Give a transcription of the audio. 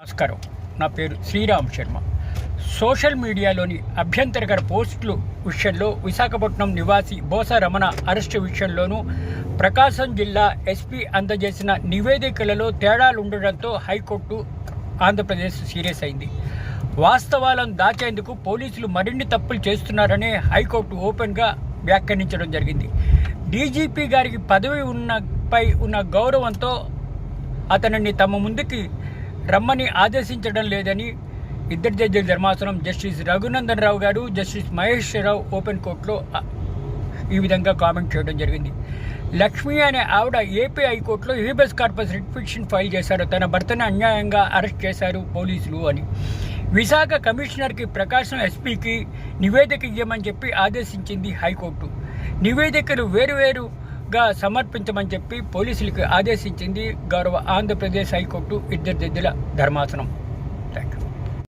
నమస్కారం. నా పేరు శ్రీరామ్ శర్మ. సోషల్ మీడియాలోని అభ్యంతరకర పోస్టులు విషయంలో విశాఖపట్నం నివాసి బోస రమణ అరెస్టు విషయంలోనూ ప్రకాశం జిల్లా ఎస్పీ అందజేసిన నివేదికలలో తేడాలుండడంతో హైకోర్టు ఆంధ్రప్రదేశ్ సీరియస్ అయింది. వాస్తవాలను దాచేందుకు పోలీసులు మరిన్ని తప్పులు చేస్తున్నారని హైకోర్టు ఓపెన్గా వ్యాఖ్యానించడం జరిగింది. డీజీపీ గారికి పదవి ఉన్న గౌరవంతో అతనిని తమ ముందుకి రమ్మని ఆదేశించడం లేదని ఇద్దరు జడ్జిల ధర్మాసనం జస్టిస్ రఘునందన్ రావు గారు, జస్టిస్ మహేశ్వరరావు ఓపెన్ కోర్టులో ఈ విధంగా కామెంట్ చేయడం జరిగింది. లక్ష్మి అనే ఆవిడ ఏపీ హైకోర్టులో habeas corpus writ petition file చేశారు. తన భర్తను అన్యాయంగా అరెస్ట్ చేశారు పోలీసులు అని. విశాఖ కమిషనర్కి ప్రకాశం ఎస్పీకి నివేదిక ఇవ్వమని చెప్పి ఆదేశించింది హైకోర్టు. నివేదికలు వేరువేరుగా సమర్పించమని చెప్పి పోలీసులకు ఆదేశించింది గౌరవ ఆంధ్రప్రదేశ్ హైకోర్టు ఇద్దరు జడ్జిల ధర్మాసనం.